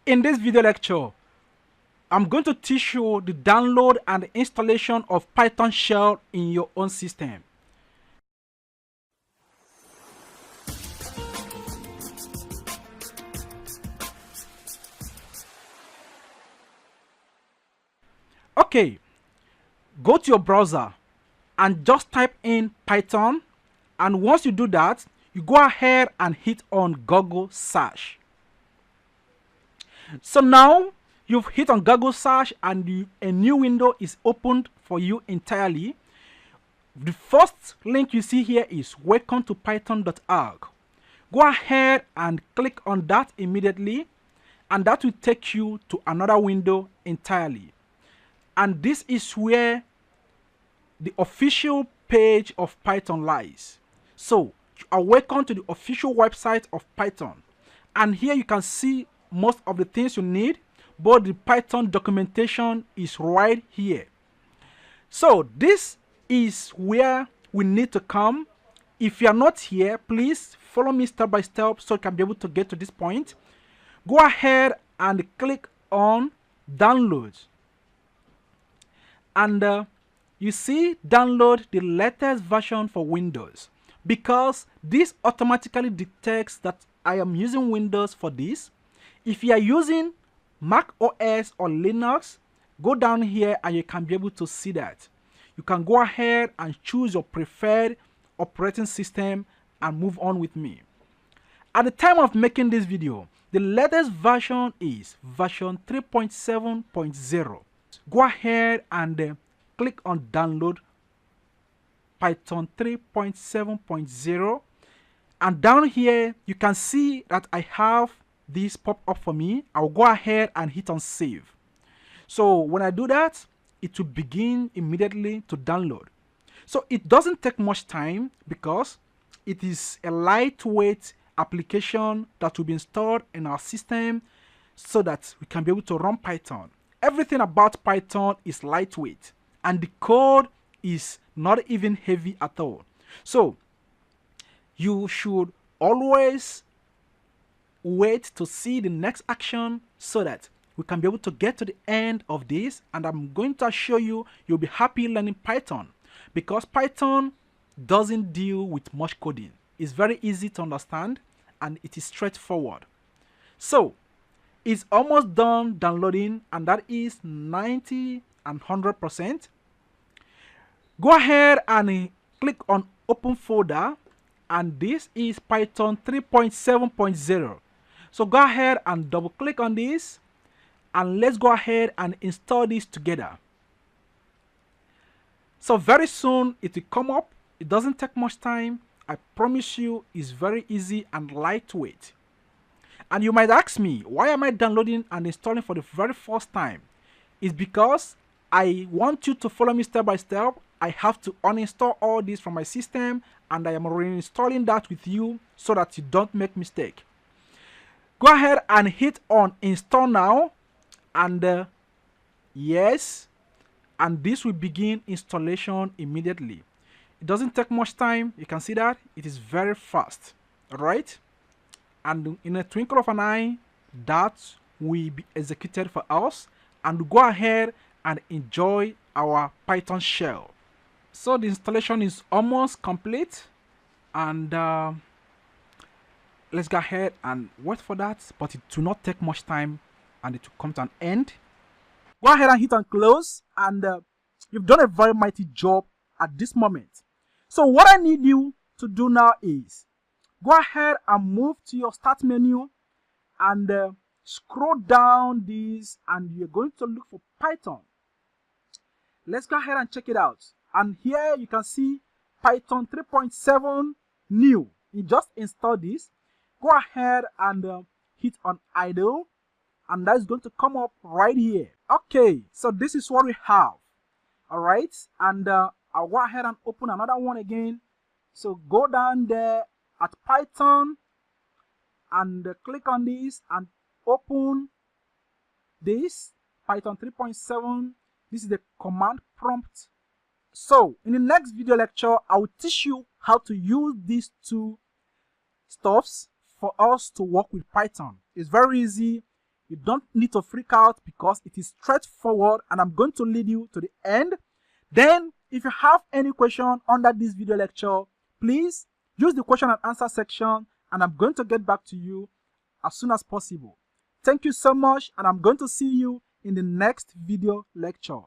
In this video lecture, I'm going to teach you the download and installation of Python shell in your own system. Okay, go to your browser and just type in Python, and once you do that, you go ahead and hit on Google search. So now you've hit on Google search and a new window is opened for you entirely. The first link you see here is welcome to python.org. Go ahead and click on that immediately, and that will take you to another window entirely. And this is where the official page of Python lies. So you are welcome to the official website of Python, and here you can see most of the things you need, but the Python documentation is right here. So this is where we need to come. If you are not here, please follow me step by step so you can be able to get to this point. Go ahead and click on download, and you see download the latest version for Windows, because this automatically detects that I am using Windows for this. If you are using Mac OS or Linux, go down here and you can be able to see that. You can go ahead and choose your preferred operating system and move on with me. At the time of making this video, the latest version is version 3.7.0. Go ahead and click on download Python 3.7.0, and down here you can see that I have this pop up for me. I'll go ahead and hit on save. So when I do that, it will begin immediately to download. So it doesn't take much time because it is a lightweight application that will be installed in our system so that we can be able to run Python. Everything about Python is lightweight, and the code is not even heavy at all. So you should always wait to see the next action so that we can be able to get to the end of this, and I'm going to assure you you'll be happy learning Python, because Python doesn't deal with much coding. It's very easy to understand and it is straightforward. So it's almost done downloading, and that is 90 and 100%. Go ahead and click on open folder, and this is Python 3.7.0. So go ahead and double click on this, and let's go ahead and install this together. So very soon it will come up. It doesn't take much time. I promise you, it's very easy and lightweight. And you might ask me, why am I downloading and installing for the very first time? It's because I want you to follow me step by step. I have to uninstall all this from my system, and I am reinstalling that with you so that you don't make mistake. Go ahead and hit on install now, and yes, and this will begin installation immediately. It doesn't take much time. You can see that it is very fast. All right, and in a twinkle of an eye, that will be executed for us, and go ahead and enjoy our Python shell. So the installation is almost complete, and let's go ahead and wait for that, but it will not take much time and it will come to an end. Go ahead and hit on close, and you've done a very mighty job at this moment. So what I need you to do now is go ahead and move to your start menu and scroll down this, and you're going to look for Python. Let's go ahead and check it out. And here you can see Python 3.7 new. You just install this. Go ahead and hit on idle, and that's going to come up right here. Okay, so this is what we have. All right, and I'll go ahead and open another one again. So go down there at Python and click on this and open this Python 3.7. This is the command prompt. So in the next video lecture, I will teach you how to use these two stuffs for us to work with Python. It's very easy. You don't need to freak out because it is straightforward and I'm going to lead you to the end. Then, if you have any question under this video lecture, please use the question and answer section and I'm going to get back to you as soon as possible. Thank you so much and I'm going to see you in the next video lecture.